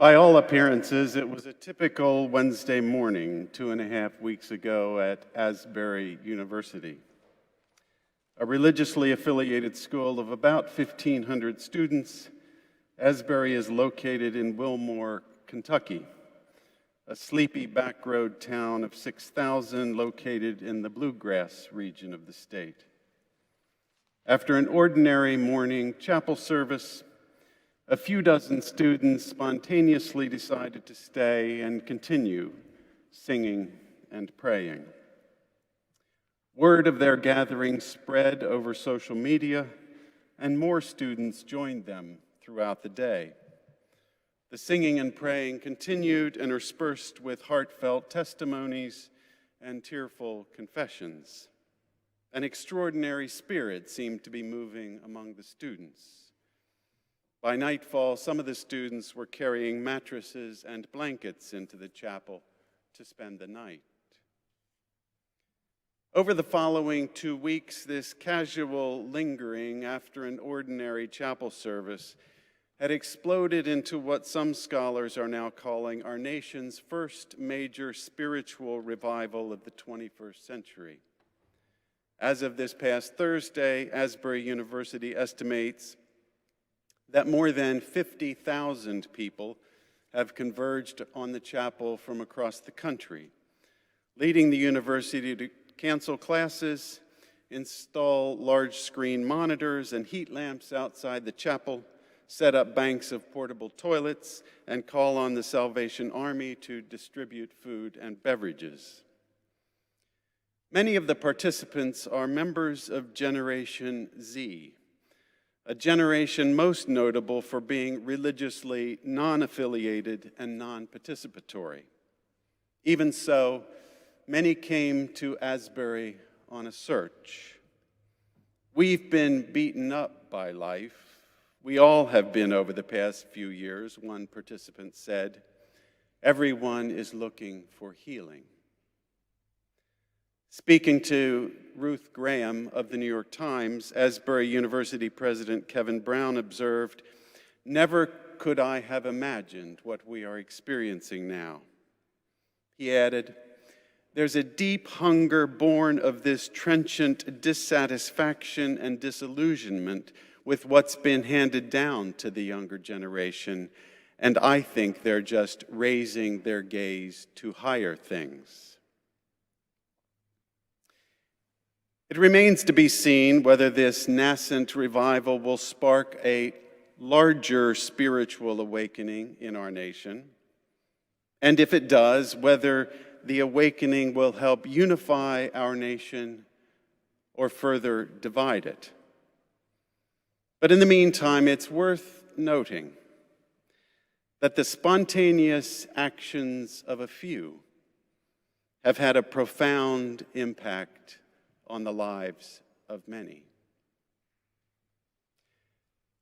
By all appearances, it was a typical Wednesday morning 2.5 weeks ago at Asbury University, a religiously affiliated school of about 1,500 students. Asbury is located in Wilmore, Kentucky, a sleepy backroad town of 6,000 located in the bluegrass region of the state. After an ordinary morning chapel service, a few dozen students spontaneously decided to stay and continue singing and praying. Word of their gathering spread over social media, and more students joined them throughout the day. The singing and praying continued, interspersed with heartfelt testimonies and tearful confessions. An extraordinary spirit seemed to be moving among the students. By nightfall, some of the students were carrying mattresses and blankets into the chapel to spend the night. Over the following 2 weeks, this casual lingering after an ordinary chapel service had exploded into what some scholars are now calling our nation's first major spiritual revival of the 21st century. As of this past Thursday, Asbury University estimates that more than 50,000 people have converged on the chapel from across the country, leading the university to cancel classes, install large screen monitors and heat lamps outside the chapel, set up banks of portable toilets, and call on the Salvation Army to distribute food and beverages. Many of the participants are members of Generation Z, a generation most notable for being religiously non-affiliated and non-participatory. Even so, many came to Asbury on a search. We've been beaten up by life. We all have been over the past few years, one participant said. Everyone is looking for healing. Speaking to Ruth Graham of the New York Times, Asbury University President Kevin Brown observed, "Never could I have imagined what we are experiencing now." He added, "There's a deep hunger born of this trenchant dissatisfaction and disillusionment with what's been handed down to the younger generation, and I think they're just raising their gaze to higher things." It remains to be seen whether this nascent revival will spark a larger spiritual awakening in our nation, and if it does, whether the awakening will help unify our nation or further divide it. But in the meantime, it's worth noting that the spontaneous actions of a few have had a profound impact on the lives of many.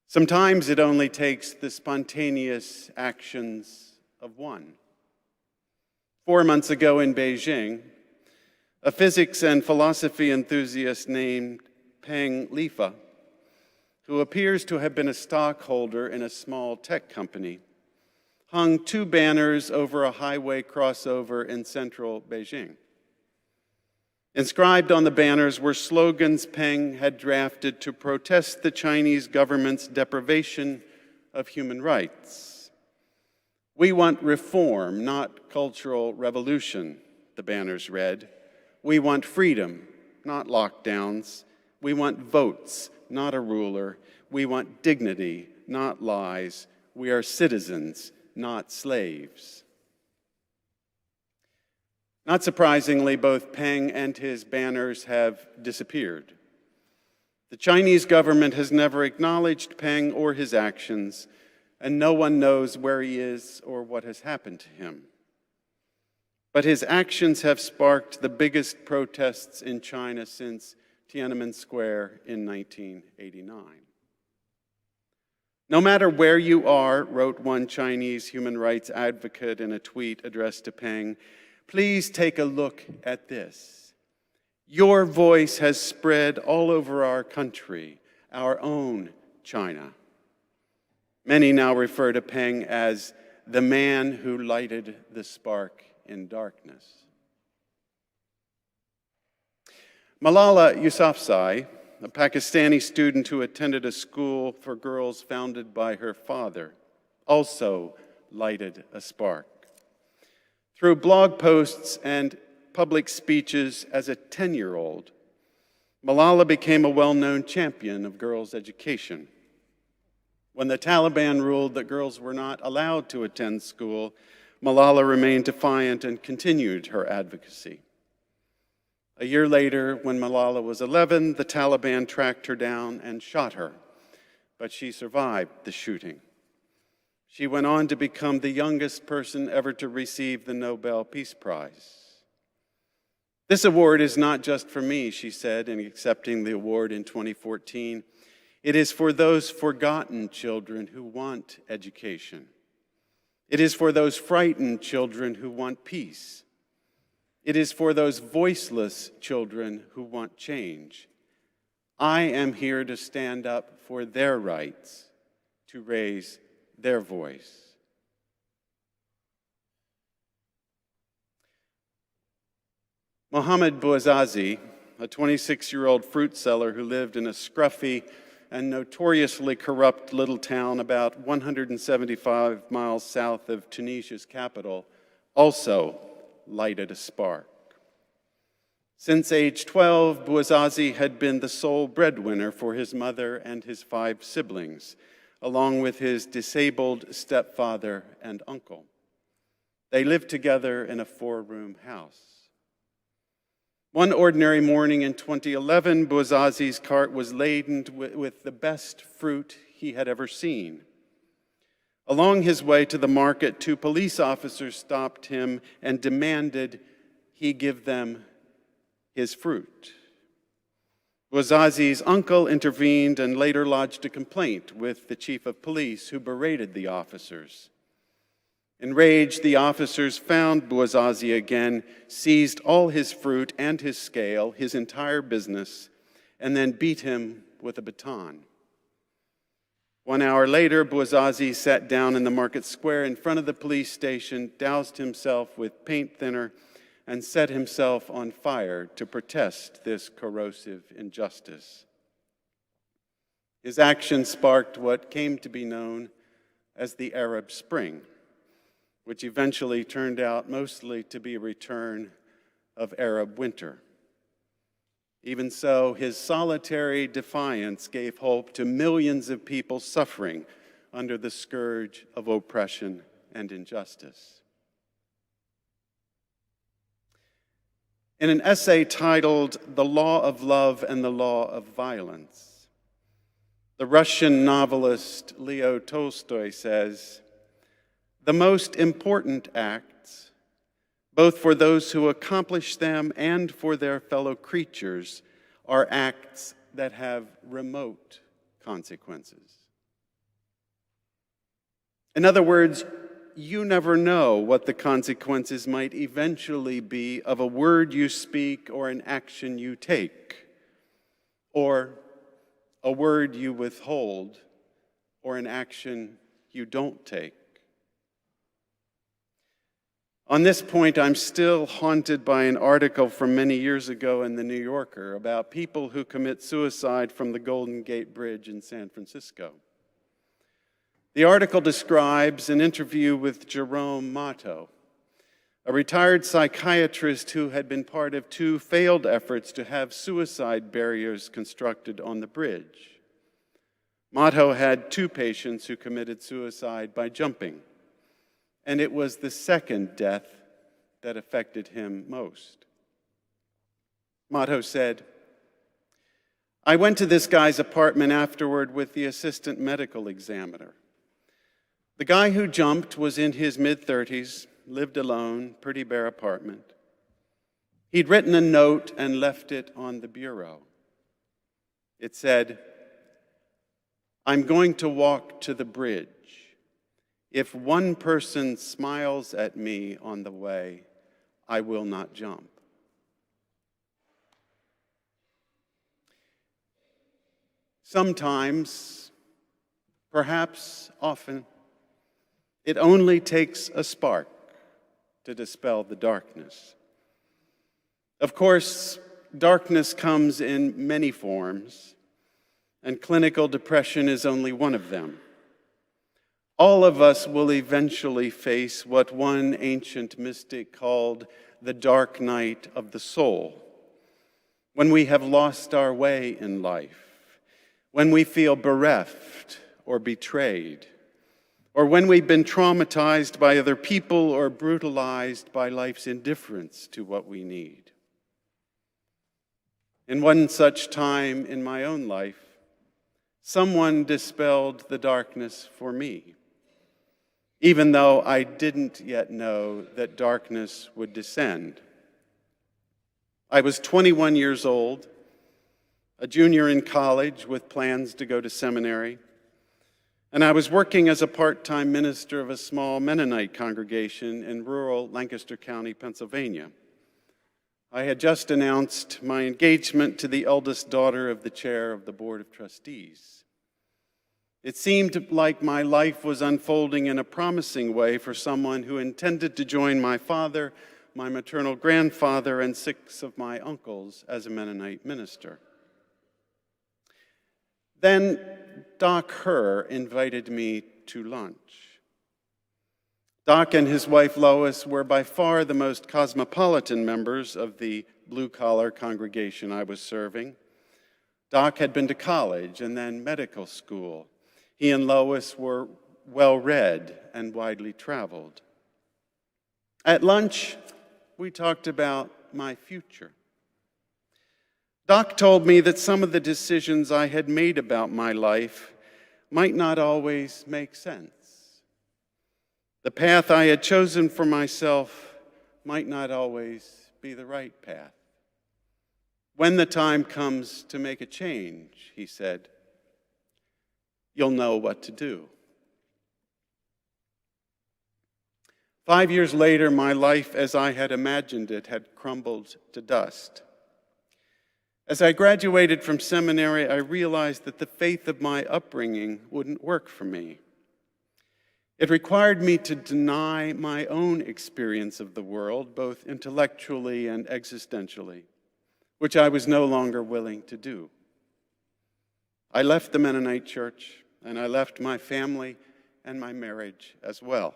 Sometimes it only takes the spontaneous actions of one. 4 months ago in Beijing, a physics and philosophy enthusiast named Peng Lifa, who appears to have been a stockholder in a small tech company, hung 2 banners over a highway crossover in central Beijing. Inscribed on the banners were slogans Peng had drafted to protest the Chinese government's deprivation of human rights. "We want reform, not cultural revolution," the banners read. "We want freedom, not lockdowns. We want votes, not a ruler. We want dignity, not lies. We are citizens, not slaves." Not surprisingly, both Peng and his banners have disappeared. The Chinese government has never acknowledged Peng or his actions, and no one knows where he is or what has happened to him. But his actions have sparked the biggest protests in China since Tiananmen Square in 1989. "No matter where you are," wrote one Chinese human rights advocate in a tweet addressed to Peng, "please take a look at this. Your voice has spread all over our country, our own China." Many now refer to Peng as the man who lighted the spark in darkness. Malala Yousafzai, a Pakistani student who attended a school for girls founded by her father, also lighted a spark. Through blog posts and public speeches as a 10-year-old, Malala became a well-known champion of girls' education. When the Taliban ruled that girls were not allowed to attend school, Malala remained defiant and continued her advocacy. A year later, when Malala was 11, the Taliban tracked her down and shot her, but she survived the shooting. She went on to become the youngest person ever to receive the Nobel Peace Prize. "This award is not just for me," she said in accepting the award in 2014. "It is for those forgotten children who want education. It is for those frightened children who want peace. It is for those voiceless children who want change. I am here to stand up for their rights, to raise their voice." Mohammed Bouazizi, a 26-year-old fruit seller who lived in a scruffy and notoriously corrupt little town about 175 miles south of Tunisia's capital, also lighted a spark. Since age 12, Bouazizi had been the sole breadwinner for his mother and his 5 siblings, along with his disabled stepfather and uncle. They lived together in a 4-room house. One ordinary morning in 2011, Bouazizi's cart was laden with the best fruit he had ever seen. Along his way to the market, 2 police officers stopped him and demanded he give them his fruit. Bouazizi's uncle intervened and later lodged a complaint with the chief of police, who berated the officers. Enraged, the officers found Bouazizi again, seized all his fruit and his scale, his entire business, and then beat him with a baton. 1 hour later, Bouazizi sat down in the market square in front of the police station, doused himself with paint thinner, and set himself on fire to protest this corrosive injustice. His action sparked what came to be known as the Arab Spring, which eventually turned out mostly to be a return of Arab winter. Even so, his solitary defiance gave hope to millions of people suffering under the scourge of oppression and injustice. In an essay titled "The Law of Love and the Law of Violence," the Russian novelist Leo Tolstoy says, "The most important acts, both for those who accomplish them and for their fellow creatures, are acts that have remote consequences." In other words, you never know what the consequences might eventually be of a word you speak or an action you take, or a word you withhold or an action you don't take. On this point, I'm still haunted by an article from many years ago in The New Yorker about people who commit suicide from the Golden Gate Bridge in San Francisco. The article describes an interview with Jerome Motto, a retired psychiatrist who had been part of 2 failed efforts to have suicide barriers constructed on the bridge. Motto had 2 patients who committed suicide by jumping, and it was the second death that affected him most. Motto said, "I went to this guy's apartment afterward with the assistant medical examiner. The guy who jumped was in his mid-30s, lived alone, pretty bare apartment. He'd written a note and left it on the bureau. It said, 'I'm going to walk to the bridge. If one person smiles at me on the way, I will not jump.'" Sometimes, perhaps often, It only takes a spark to dispel the darkness. Of course, darkness comes in many forms, and clinical depression is only one of them. All of us will eventually face what one ancient mystic called the dark night of the soul, when we have lost our way in life, when we feel bereft or betrayed, or when we've been traumatized by other people or brutalized by life's indifference to what we need. In one such time in my own life, someone dispelled the darkness for me, even though I didn't yet know that darkness would descend. I was 21 years old, a junior in college with plans to go to seminary, and I was working as a part-time minister of a small Mennonite congregation in rural Lancaster County, Pennsylvania. I had just announced my engagement to the eldest daughter of the chair of the Board of Trustees. It seemed like my life was unfolding in a promising way for someone who intended to join my father, my maternal grandfather, and 6 of my uncles as a Mennonite minister. Then Doc Herr invited me to lunch. Doc and his wife Lois were by far the most cosmopolitan members of the blue-collar congregation I was serving. Doc had been to college and then medical school. He and Lois were well-read and widely traveled. At lunch, we talked about my future. Doc told me that some of the decisions I had made about my life might not always make sense. The path I had chosen for myself might not always be the right path. When the time comes to make a change, he said, you'll know what to do. 5 years later, my life as I had imagined it had crumbled to dust. As I graduated from seminary, I realized that the faith of my upbringing wouldn't work for me. It required me to deny my own experience of the world, both intellectually and existentially, which I was no longer willing to do. I left the Mennonite church, and I left my family and my marriage as well.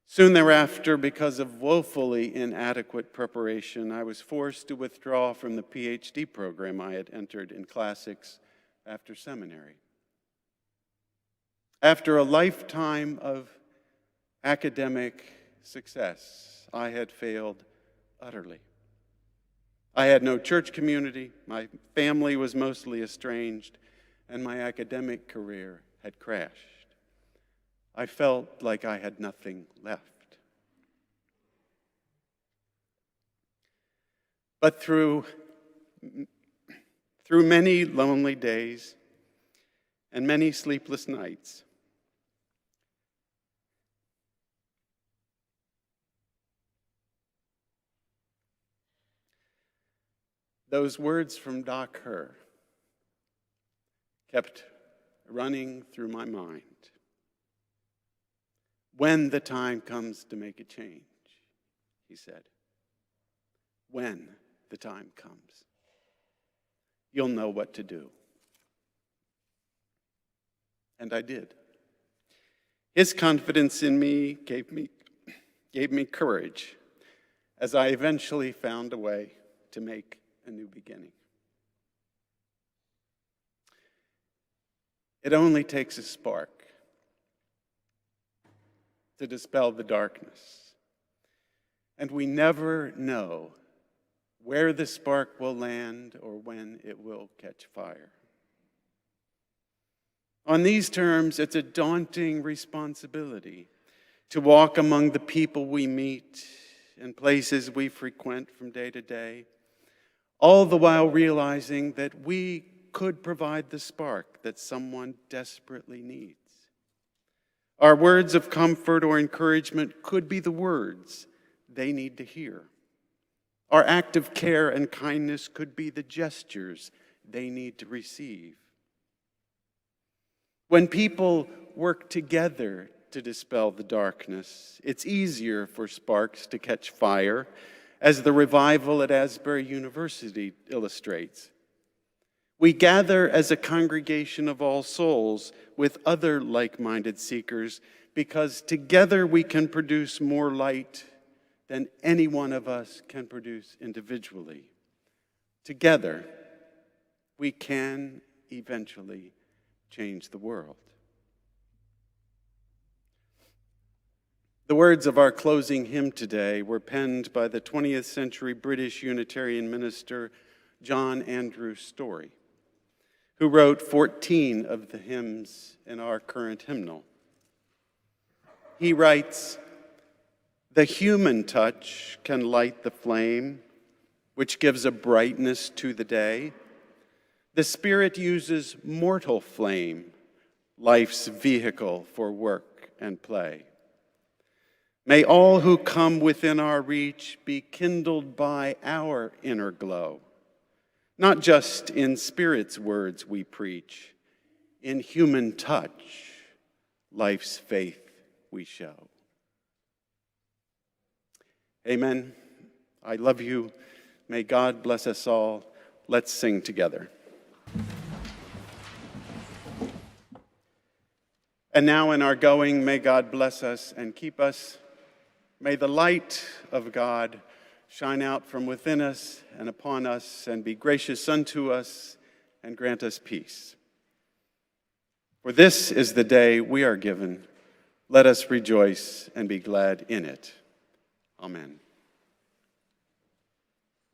Soon thereafter, because of woefully inadequate preparation, I was forced to withdraw from the PhD program I had entered in classics after seminary. After a lifetime of academic success, I had failed utterly. I had no church community, my family was mostly estranged, and my academic career had crashed. I felt like I had nothing left. But through many lonely days and many sleepless nights, those words from Doc Herr kept running through my mind. When the time comes to make a change, he said. When the time comes, you'll know what to do. And I did. His confidence in me gave me courage as I eventually found a way to make a new beginning. It only takes a spark to dispel the darkness. And we never know where the spark will land or when it will catch fire. On these terms, it's a daunting responsibility to walk among the people we meet and places we frequent from day to day, all the while realizing that we could provide the spark that someone desperately needs. Our words of comfort or encouragement could be the words they need to hear. Our act of care and kindness could be the gestures they need to receive. When people work together to dispel the darkness. It's easier for sparks to catch fire, as the revival at Asbury University illustrates. We gather as a congregation of all souls with other like-minded seekers because together we can produce more light than any one of us can produce individually. Together, we can eventually change the world. The words of our closing hymn today were penned by the 20th century British Unitarian minister John Andrew Story, who wrote 14 of the hymns in our current hymnal. He writes, "The human touch can light the flame, which gives a brightness to the day. The Spirit uses mortal flame, life's vehicle for work and play. May all who come within our reach be kindled by our inner glow. Not just in Spirit's words we preach, in human touch, life's faith we show." Amen. I love you. May God bless us all. Let's sing together. And now in our going, may God bless us and keep us. May the light of God shine out from within us and upon us and be gracious unto us and grant us peace. For this is the day we are given. Let us rejoice and be glad in it. Amen.